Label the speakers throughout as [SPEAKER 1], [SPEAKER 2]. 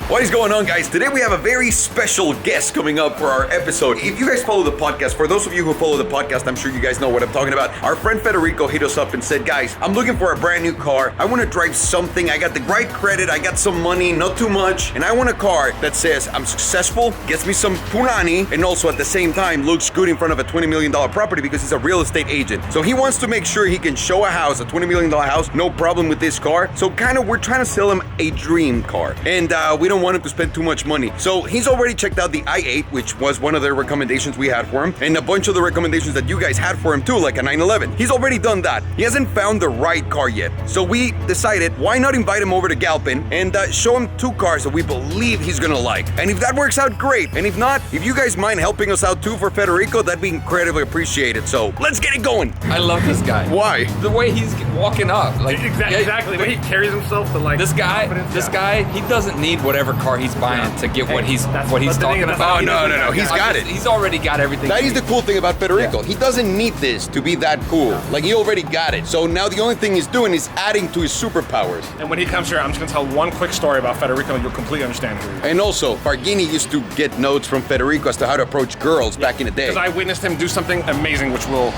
[SPEAKER 1] What is going on, guys? Today we have a very special guest coming up for our episode. If you guys follow the podcast, for those of you who follow the podcast, I'm sure you guys know what I'm talking about. Our friend Federico hit us up and said, guys, I'm looking for a brand new car. I want to drive something. I got the right credit. I got some money, not too much. And I want a car that says I'm successful, gets me some punani, and also at the same time looks good in front of a $20 million property because he's a real estate agent. So he wants to make sure he can show a house, a $20 million house, no problem with this car. So kind of we're trying to sell him a dream car. And we don't want him to spend too much money. So he's already checked out the i8, which was one of the recommendations we had for him, and a bunch of the recommendations that you guys had for him too, like a 911. He's already done that. He hasn't found the right car yet. So we decided, why not invite him over to Galpin and show him two cars that we believe he's gonna like. And if that works out, great. And if not, if you guys mind helping us out too for Federico, that'd be incredibly appreciated. So let's get it going.
[SPEAKER 2] I love this guy.
[SPEAKER 1] Why?
[SPEAKER 2] The way he's walking up. Like
[SPEAKER 3] Exactly. The way he carries himself,
[SPEAKER 2] this guy, he doesn't need whatever car he's buying to get what he's talking about.
[SPEAKER 1] Oh, no. He's got it.
[SPEAKER 2] He's already got everything.
[SPEAKER 1] That is the cool thing about Federico. Yeah. He doesn't need this to be that cool. No. Like, he already got it. So now the only thing he's doing is adding to his superpowers.
[SPEAKER 3] And when he comes here, I'm just going to tell one quick story about Federico and you'll completely understand who he is.
[SPEAKER 1] And also, Farghini used to get notes from Federico as to how to approach girls back in the day.
[SPEAKER 3] Because I witnessed him do something amazing, which we'll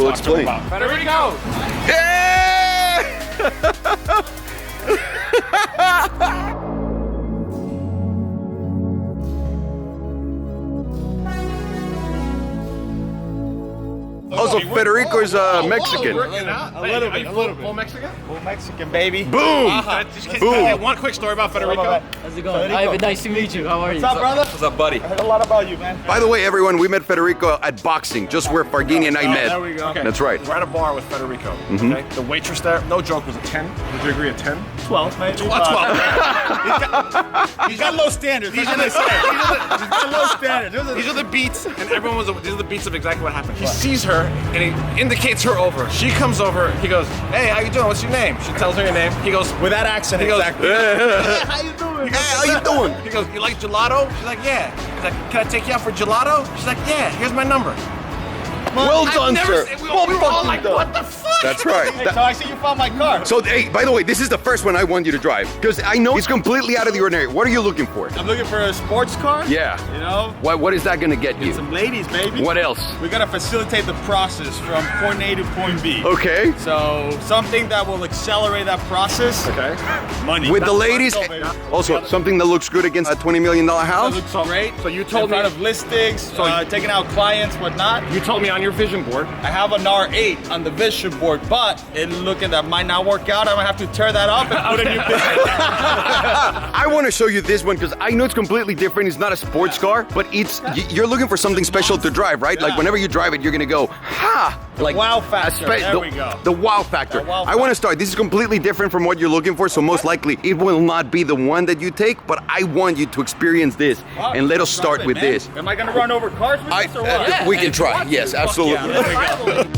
[SPEAKER 1] explain.
[SPEAKER 3] Federico!
[SPEAKER 1] Yeah! Also, Federico is Mexican.
[SPEAKER 3] A little bit. Full Mexican?
[SPEAKER 4] Full Mexican, baby.
[SPEAKER 1] Boom!
[SPEAKER 3] Boom! One quick story about Federico.
[SPEAKER 4] How's it going? Hi, nice to meet you. How are you?
[SPEAKER 3] What's up, brother?
[SPEAKER 2] What's up, buddy?
[SPEAKER 4] I heard a lot about you, man.
[SPEAKER 1] By the way, everyone, we met Federico at boxing, just where Farghini and I met.
[SPEAKER 3] There we go. Okay.
[SPEAKER 1] That's right.
[SPEAKER 3] We're at a bar with Federico. Okay? The waitress there, no joke, was a 10. Would you agree a 10?
[SPEAKER 4] 12, maybe.
[SPEAKER 3] 12.
[SPEAKER 4] He's got low standards. These are low standards.
[SPEAKER 3] These are the beats, and everyone was. These are the beats of exactly what happened. He sees her, and he indicates her over. She comes over. He goes, "Hey, how you doing? What's your name?" She tells her your name. He goes,
[SPEAKER 4] with that accent,
[SPEAKER 3] he goes,
[SPEAKER 4] exactly.
[SPEAKER 3] Hey, how you doing?
[SPEAKER 1] Hey, how you doing?
[SPEAKER 3] He goes, "You like gelato?" She's like, "Yeah." He's like, "Can I take you out for gelato?" She's like, "Yeah. Here's my number."
[SPEAKER 1] Well done, sir.
[SPEAKER 3] We were all like, "What the fuck?"
[SPEAKER 1] That's right.
[SPEAKER 4] Hey, so I see you found my car.
[SPEAKER 1] So, hey, by the way, this is the first one I want you to drive, because I know it's completely out of the ordinary. What are you looking for?
[SPEAKER 4] I'm looking for a sports car.
[SPEAKER 1] Yeah.
[SPEAKER 4] You know?
[SPEAKER 1] What is that gonna get you?
[SPEAKER 4] Get some ladies, baby.
[SPEAKER 1] What else?
[SPEAKER 4] We gotta facilitate the process from point A to point B.
[SPEAKER 1] Okay.
[SPEAKER 4] So something that will accelerate that process.
[SPEAKER 3] Okay.
[SPEAKER 4] Money.
[SPEAKER 1] With the ladies. Also, something that looks good against a $20 million
[SPEAKER 4] That
[SPEAKER 1] house.
[SPEAKER 4] looks great.
[SPEAKER 3] So you
[SPEAKER 4] In
[SPEAKER 3] told me.
[SPEAKER 4] front of listings, taking out clients, whatnot.
[SPEAKER 3] You told me on your vision board.
[SPEAKER 4] I have an R8 on the vision board, but it looking that might not work out. I'm gonna have to tear that up and put a new business.
[SPEAKER 1] I want to show you this one because I know it's completely different. It's not a sports car, but you're looking for something special to drive, right? Like whenever you drive it, you're gonna go, ha! Like
[SPEAKER 4] wow factor. There we go.
[SPEAKER 1] The wow factor.
[SPEAKER 4] Wow
[SPEAKER 1] I want to start. This is completely different from what you're looking for, so most likely it will not be the one that you take. But I want you to experience this, and let us start with this.
[SPEAKER 4] Am I gonna run over cars with this or what?
[SPEAKER 1] We can try. Yes, absolutely.
[SPEAKER 4] Yeah, there we go.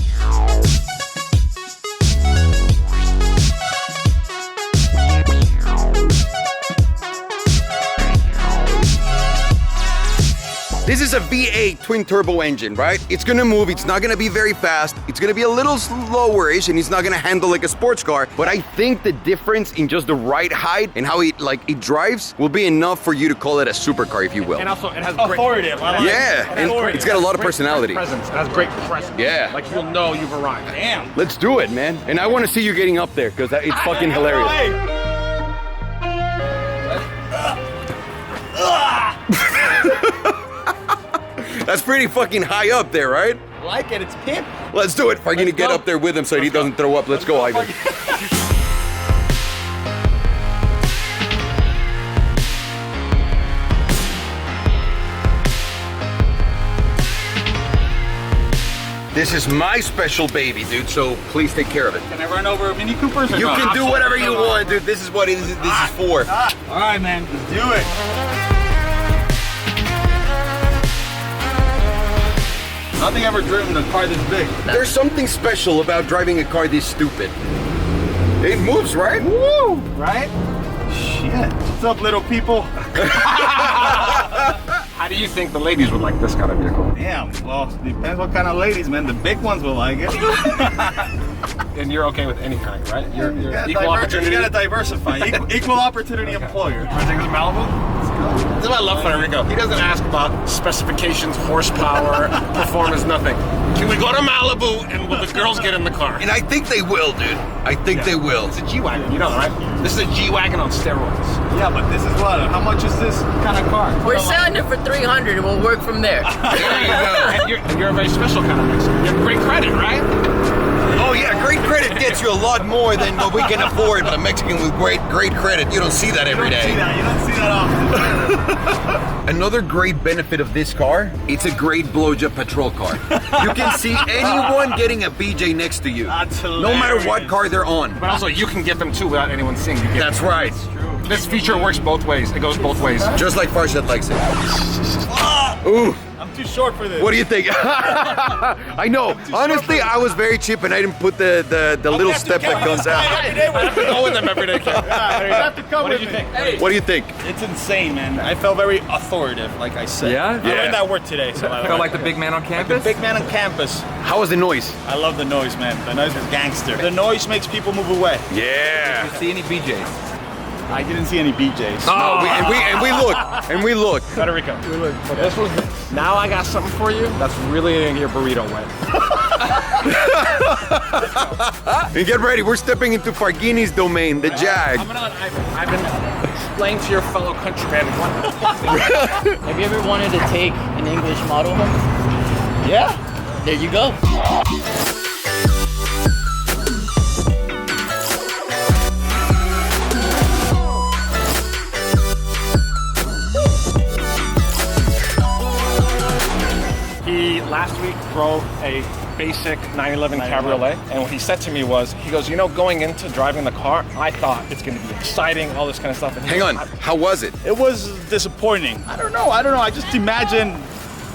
[SPEAKER 1] This is a V8 twin turbo engine, right? It's gonna move, it's not gonna be very fast, it's gonna be a little slower-ish, and it's not gonna handle like a sports car, but I think the difference in just the right height and how it drives will be enough for you to call it a supercar, if you will.
[SPEAKER 3] And also, it has
[SPEAKER 4] Authoritative. I like
[SPEAKER 1] Yeah, and it's got a lot of personality.
[SPEAKER 3] Presence. It has great presence.
[SPEAKER 1] Yeah.
[SPEAKER 3] Like you'll know you've arrived.
[SPEAKER 4] Damn.
[SPEAKER 1] Let's do it, man. And I want to see you getting up there, because it's fucking hilarious. That's pretty fucking high up there, right?
[SPEAKER 4] I like it. It's pimp.
[SPEAKER 1] Let's do it. If I'm gonna get up there with him so he doesn't throw up. Let's go, Ivan. This is my special baby, dude, so please take care of it.
[SPEAKER 4] Can I run over Mini Coopers?
[SPEAKER 1] You can do whatever you want, dude. This is what this is for.
[SPEAKER 4] All right, man. Let's do it. Nothing ever driven a car this big.
[SPEAKER 1] There's something special about driving a car this stupid. It moves, right?
[SPEAKER 4] Woo! Right? Shit. What's up, little people?
[SPEAKER 3] How do you think the ladies would like this kind of vehicle?
[SPEAKER 4] Damn. Well, depends what kind of ladies, man. The big ones will like it.
[SPEAKER 3] And you're okay with any kind, right? You're
[SPEAKER 4] You
[SPEAKER 3] equal opportunity.
[SPEAKER 4] You gotta diversify. Equal opportunity employer.
[SPEAKER 3] Want to take this Malibu? This is why I love Federico. He doesn't ask about specifications, horsepower, performance, nothing. Can we go to Malibu and will the girls get in the car?
[SPEAKER 1] And I think they will, dude. I think they will.
[SPEAKER 3] It's a G-Wagon, you know that, right? This is a G-Wagon on steroids.
[SPEAKER 4] Yeah, but this is what? How much is this kind of car?
[SPEAKER 5] We're selling it for $300 and we'll work from there.
[SPEAKER 3] There you go. And you're a very special kind of Mexican. You have great credit, right?
[SPEAKER 1] Oh yeah, great credit gets you a lot more than what we can afford. But a Mexican with great credit, you don't see that every day.
[SPEAKER 4] You don't see that often.
[SPEAKER 1] Another great benefit of this car, it's a great blowjob patrol car. You can see anyone getting a BJ next to you. No matter what car they're on.
[SPEAKER 3] But also, you can get them too without anyone seeing you.
[SPEAKER 1] That's right.
[SPEAKER 3] This feature works both ways. It goes both ways.
[SPEAKER 1] Just like Farshad likes it. Ooh.
[SPEAKER 4] I'm too short for this.
[SPEAKER 1] What do you think? I know. Honestly, I was very cheap and I didn't put the little step that comes out.
[SPEAKER 3] I have to go with them every day.
[SPEAKER 4] You have to come with me.
[SPEAKER 3] Hey.
[SPEAKER 1] What do you think?
[SPEAKER 4] It's insane, man. I felt very authoritative, like I said.
[SPEAKER 2] Yeah?
[SPEAKER 4] I learned that word today. So
[SPEAKER 2] Felt like the big man on
[SPEAKER 4] the
[SPEAKER 2] campus?
[SPEAKER 4] big man on campus.
[SPEAKER 1] How was the noise?
[SPEAKER 4] I love the noise, man. The noise is gangster. The noise makes people move away.
[SPEAKER 1] Yeah.
[SPEAKER 2] See any BJs?
[SPEAKER 4] I didn't see any BJs.
[SPEAKER 1] No, and we look.
[SPEAKER 3] Federico. So this was. Now I got something for you that's really gonna get your burrito wet.
[SPEAKER 1] And get ready, we're stepping into Farghini's domain, the Jag.
[SPEAKER 3] I've been explaining to your fellow countrymen.
[SPEAKER 5] Have you ever wanted to take an English model home?
[SPEAKER 3] Yeah.
[SPEAKER 5] There you go.
[SPEAKER 3] He last week drove a basic 911 Cabriolet, and what he said to me was, he goes, you know, going into driving the car, I thought it's going to be exciting, all this kind of stuff. And
[SPEAKER 1] Hang on, how was it?
[SPEAKER 4] It was disappointing. I don't know. I just imagine.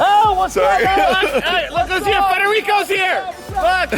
[SPEAKER 5] Oh, what's
[SPEAKER 1] Sorry.
[SPEAKER 3] Hey, look who's here, Federico's here!
[SPEAKER 4] Look!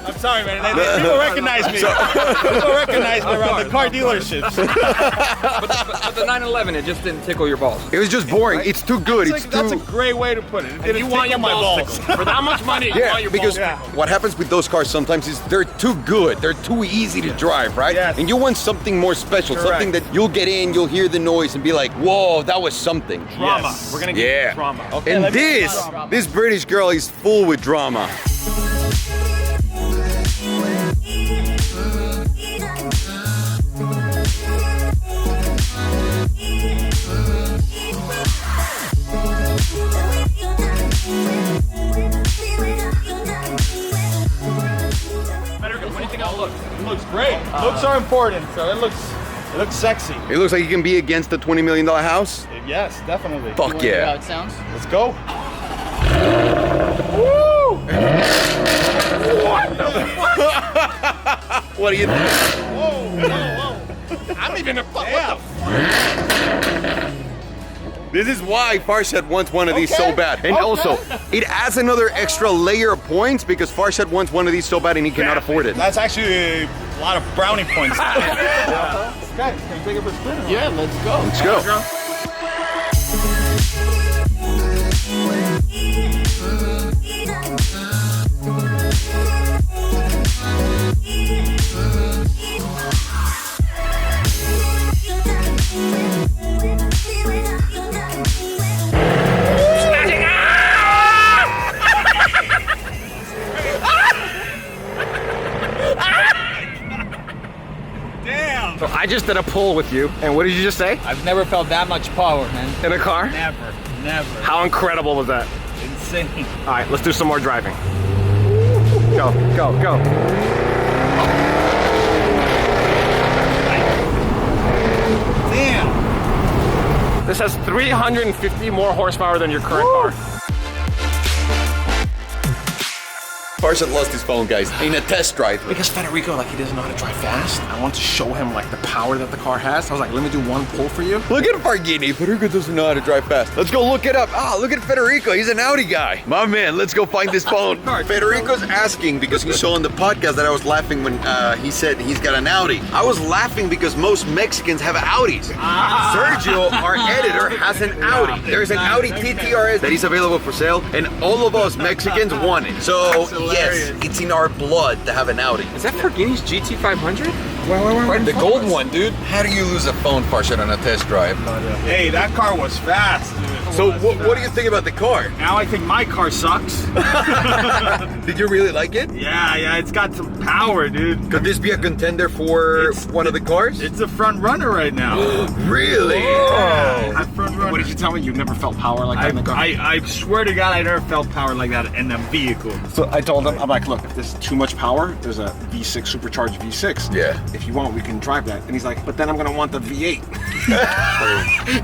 [SPEAKER 4] I'm sorry, man. People recognize me. People recognize me around the car dealerships.
[SPEAKER 2] But the 911, it just didn't tickle your balls.
[SPEAKER 1] It was just boring. It's too good.
[SPEAKER 4] That's a great way to put it. It didn't
[SPEAKER 3] You want your
[SPEAKER 4] tickle my
[SPEAKER 3] balls for that much money, you
[SPEAKER 1] Yeah,
[SPEAKER 3] want your
[SPEAKER 1] because
[SPEAKER 3] balls
[SPEAKER 1] what happens with those cars sometimes is they're too good. They're too easy to drive, right?
[SPEAKER 4] Yes.
[SPEAKER 1] And you want something more special,
[SPEAKER 4] Correct.
[SPEAKER 1] something that you'll get in, you'll hear the noise and be like, whoa, that was something.
[SPEAKER 3] drama.
[SPEAKER 4] Yes.
[SPEAKER 3] We're going to get
[SPEAKER 1] Yeah.
[SPEAKER 3] drama.
[SPEAKER 4] Okay,
[SPEAKER 1] And
[SPEAKER 4] let me-
[SPEAKER 1] this British girl is full with drama.
[SPEAKER 3] Federico, what do you think I'll look?
[SPEAKER 4] It looks great. Looks are important, so it looks sexy.
[SPEAKER 1] It looks like you can be against the $20 million house.
[SPEAKER 4] Yes, definitely.
[SPEAKER 1] Fuck
[SPEAKER 5] How
[SPEAKER 1] yeah.
[SPEAKER 5] it sounds?
[SPEAKER 4] Let's go.
[SPEAKER 1] What do you think?
[SPEAKER 3] I'm even a what the
[SPEAKER 1] This is why Farshad wants one of these so bad. And also, it adds another extra layer of points because Farshad wants one of these so bad and he cannot afford it.
[SPEAKER 4] That's actually a lot of brownie points. Guys, can you take it for a spin?
[SPEAKER 5] Yeah, let's go.
[SPEAKER 1] Let's go.
[SPEAKER 4] Damn.
[SPEAKER 3] So I just did a pull with you, and what did you just say?
[SPEAKER 2] I've never felt that much power, man.
[SPEAKER 3] In a car?
[SPEAKER 4] Never.
[SPEAKER 3] How incredible was that?
[SPEAKER 4] Insane.
[SPEAKER 3] All right, let's do some more driving. Go, go, go.
[SPEAKER 4] Damn.
[SPEAKER 3] This has 350 more horsepower than your current car.
[SPEAKER 1] Farshad lost his phone, guys, in a test drive.
[SPEAKER 3] Because Federico, like, he doesn't know how to drive fast. I want to show him, like, the power that the car has. I was like, let me do one pull for you.
[SPEAKER 1] Look at Farghini. Federico doesn't know how to drive fast. Let's go look it up. Ah, look at Federico. He's an Audi guy. My man, let's go find this phone. Federico's asking because he saw on the podcast that I was laughing when he said he's got an Audi. I was laughing because most Mexicans have Audis. Sergio, our editor, has an Audi. There's an Audi TTRS that is available for sale, and all of us Mexicans want it. So, yes, it's in our blood to have an Audi.
[SPEAKER 3] Is that Farghini's GT500?
[SPEAKER 2] The gold one, dude.
[SPEAKER 1] How do you lose a phone, Farshad, on a test drive?
[SPEAKER 4] Hey, that car was fast, dude.
[SPEAKER 1] So what do you think about the car?
[SPEAKER 4] Now I think my car sucks.
[SPEAKER 1] Did you really like it?
[SPEAKER 4] Yeah, it's got some power, dude.
[SPEAKER 1] Could this be a contender for one of the cars?
[SPEAKER 4] It's a front runner right now.
[SPEAKER 1] Really?
[SPEAKER 4] Yeah, a front runner.
[SPEAKER 3] What did you tell me? You've never felt power like that in the car?
[SPEAKER 4] I swear to God, I never felt power like that in a vehicle.
[SPEAKER 3] So I told him, I'm like, look, if this is too much power, there's a V6 supercharged V6.
[SPEAKER 1] Yeah.
[SPEAKER 3] If you want, we can drive that. And he's like, but then I'm gonna want the V8.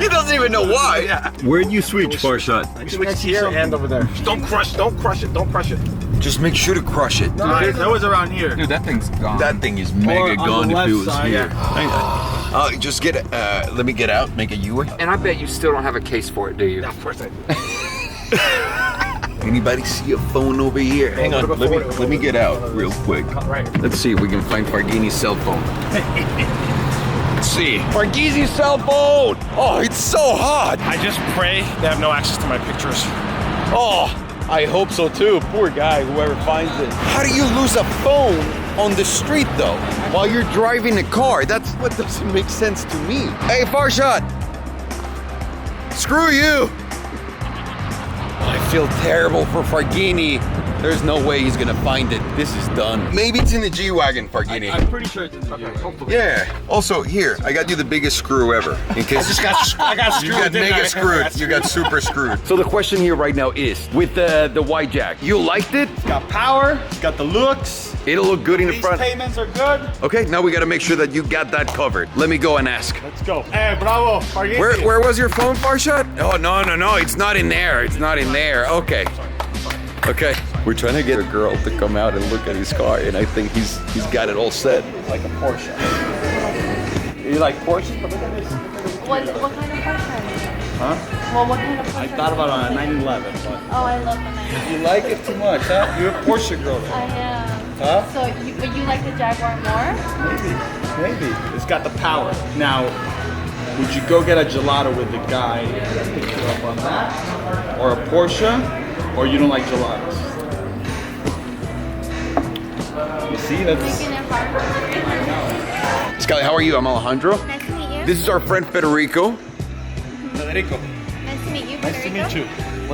[SPEAKER 1] He doesn't even know why.
[SPEAKER 3] Yeah.
[SPEAKER 6] Where'd you switch, Farshad?
[SPEAKER 3] We switched here and over there. Don't crush it, don't crush it.
[SPEAKER 1] Just make sure to crush it.
[SPEAKER 4] That was around here.
[SPEAKER 2] Dude, that thing's gone.
[SPEAKER 1] That thing is mega
[SPEAKER 4] on
[SPEAKER 1] gone
[SPEAKER 4] the
[SPEAKER 1] if it
[SPEAKER 4] left
[SPEAKER 1] was
[SPEAKER 4] side.
[SPEAKER 1] here. Just get let me get out, make a U-way.
[SPEAKER 2] And I bet you still don't have a case for it, do you?
[SPEAKER 3] Of course I do.
[SPEAKER 1] Anybody see a phone over here? Hang on, let me get out real quick.
[SPEAKER 3] Right.
[SPEAKER 1] Let's see if we can find Farghini's cell phone. Let's see. Farghini's cell phone! Oh, it's so hot!
[SPEAKER 3] I just pray they have no access to my pictures.
[SPEAKER 1] Oh,
[SPEAKER 6] I hope so too. Poor guy, whoever finds it.
[SPEAKER 1] how do you lose a phone on the street though? While you're driving a car? That's what doesn't make sense to me. Hey, Farshad! Screw you! I feel terrible for Farghini. There's no way he's gonna find it. This is done. Maybe it's in the G-Wagon, Farghini.
[SPEAKER 4] I'm pretty sure it's in the G-Wagon.
[SPEAKER 1] Yeah. Also, here, I got you the biggest screw ever. In case
[SPEAKER 3] I got screwed.
[SPEAKER 1] you got
[SPEAKER 3] didn't
[SPEAKER 1] mega
[SPEAKER 3] I?
[SPEAKER 1] screwed. You got super screwed. So the question here right now is, with the white jack, you liked it?
[SPEAKER 4] It's got power, it's got the looks.
[SPEAKER 1] It'll look good in the
[SPEAKER 4] These
[SPEAKER 1] front.
[SPEAKER 4] payments are good.
[SPEAKER 1] Okay, now we gotta make sure that you got that covered. Let me go and ask.
[SPEAKER 3] Let's go. Hey, bravo.
[SPEAKER 1] Where was your phone, Farshad? Oh, no, it's not in there. It's not in there. Okay. Okay. We're trying to get a girl to come out and look at his car, and I think he's got it all set.
[SPEAKER 4] Like a Porsche. You like Porsches? But look at this.
[SPEAKER 7] What kind of Porsche?
[SPEAKER 4] Huh?
[SPEAKER 7] Well, what kind of Porsche?
[SPEAKER 4] I thought about a 911, but
[SPEAKER 7] Oh, I love the 911.
[SPEAKER 4] you like it too much, huh? You're a Porsche girl.
[SPEAKER 7] I am.
[SPEAKER 4] Huh?
[SPEAKER 7] So you like the Jaguar more?
[SPEAKER 4] Maybe. It's got the power. Now, would you go get a gelato with the guy that picked you up on that? Or a Porsche? Or you don't like gelatos? You see, that's...
[SPEAKER 7] Thinking if I
[SPEAKER 1] Scully, how are you? I'm Alejandro.
[SPEAKER 7] Nice to meet you.
[SPEAKER 1] This is our friend Federico.
[SPEAKER 4] Federico.
[SPEAKER 7] Nice to meet you.
[SPEAKER 4] Nice to meet you.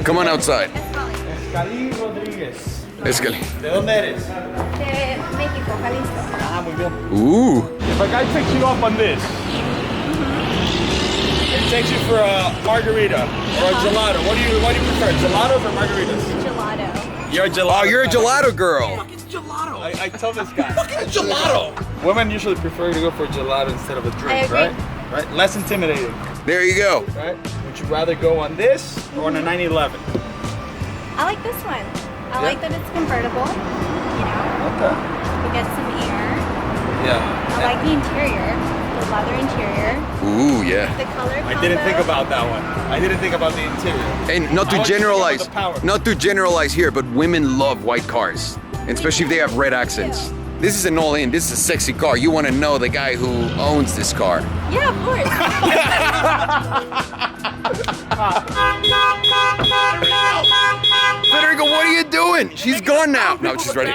[SPEAKER 1] Come on outside.
[SPEAKER 4] Escalí Rodríguez.
[SPEAKER 1] Escali.
[SPEAKER 4] ¿De dónde eres?
[SPEAKER 7] De México, Jalisco.
[SPEAKER 4] Ah, muy bien.
[SPEAKER 1] Ooh.
[SPEAKER 4] If a guy picks you up on this, and takes you for a margarita or a gelato, what do you prefer, gelatos or margaritas?
[SPEAKER 7] Gelato.
[SPEAKER 4] You're a gelato.
[SPEAKER 1] Oh, you're a gelato girl.
[SPEAKER 4] I tell this guy.
[SPEAKER 1] Gelato.
[SPEAKER 4] Women usually prefer to go for a gelato instead of a
[SPEAKER 7] I
[SPEAKER 4] drink,
[SPEAKER 7] agree.
[SPEAKER 4] right? Right? Less intimidating,
[SPEAKER 1] There you go.
[SPEAKER 4] right? Would you rather go on this or on a 911?
[SPEAKER 7] I like this one. I like that it's convertible. You know,
[SPEAKER 4] Okay.
[SPEAKER 7] we get some air.
[SPEAKER 4] Yeah.
[SPEAKER 7] I like the interior, the leather interior,
[SPEAKER 1] Ooh, yeah.
[SPEAKER 7] the color combo.
[SPEAKER 4] I didn't think about that one. I didn't think about the interior.
[SPEAKER 1] And not
[SPEAKER 4] I
[SPEAKER 1] to
[SPEAKER 4] want to
[SPEAKER 1] generalize,
[SPEAKER 4] think about the power.
[SPEAKER 1] not to generalize here, but women love white cars, and especially if they have red accents. This is an all-in. This is a sexy car. You want to know the guy who owns this car.
[SPEAKER 7] Yeah, of course.
[SPEAKER 1] Federico, what are you doing? She's gone now. No, she's ready.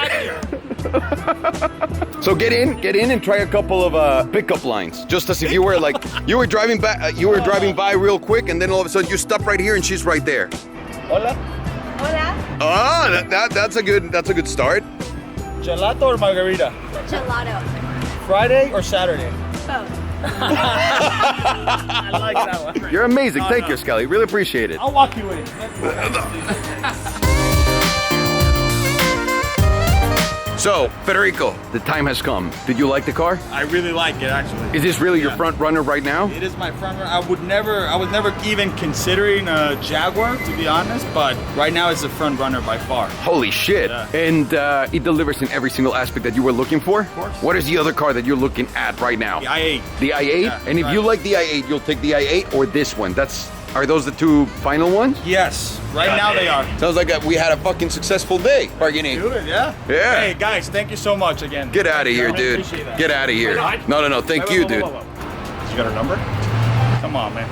[SPEAKER 1] So get in and try a couple of pickup lines. Just as if you were like, you were driving by real quick, and then all of a sudden you stop right here and she's right there.
[SPEAKER 4] Hola.
[SPEAKER 7] Hola.
[SPEAKER 1] Ah, that's a good start.
[SPEAKER 4] Gelato or margarita?
[SPEAKER 7] Gelato.
[SPEAKER 4] Friday or Saturday?
[SPEAKER 7] Both.
[SPEAKER 4] I like that one.
[SPEAKER 1] You're amazing. Thank you, Scully. Really appreciate it.
[SPEAKER 4] I'll walk you in.
[SPEAKER 1] So, Federico, the time has come. Did you like the car?
[SPEAKER 4] I really like it, actually.
[SPEAKER 1] Is this really your front runner right now?
[SPEAKER 4] It is my front runner. I was never even considering a Jaguar, to be honest, but right now it's the front runner by far.
[SPEAKER 1] Holy shit.
[SPEAKER 4] Yeah.
[SPEAKER 1] And it delivers in every single aspect that you were looking for? Of
[SPEAKER 4] course.
[SPEAKER 1] What is the other car that you're looking at right now?
[SPEAKER 4] The i8.
[SPEAKER 1] The i8?
[SPEAKER 4] Yeah,
[SPEAKER 1] And if
[SPEAKER 4] right.
[SPEAKER 1] you like the i8, you'll take the i8 or this one. Are those the two final ones?
[SPEAKER 4] Yes, right now they are.
[SPEAKER 1] Sounds like we had a fucking successful day, Farghini.
[SPEAKER 4] Good, yeah?
[SPEAKER 1] Yeah.
[SPEAKER 4] Hey, guys, thank you so much again.
[SPEAKER 1] Get out of here,
[SPEAKER 4] I
[SPEAKER 1] dude.
[SPEAKER 4] appreciate that.
[SPEAKER 1] Get out of here.
[SPEAKER 3] Wait,
[SPEAKER 1] No, thank you, dude.
[SPEAKER 3] You got her number?
[SPEAKER 4] Come on, man.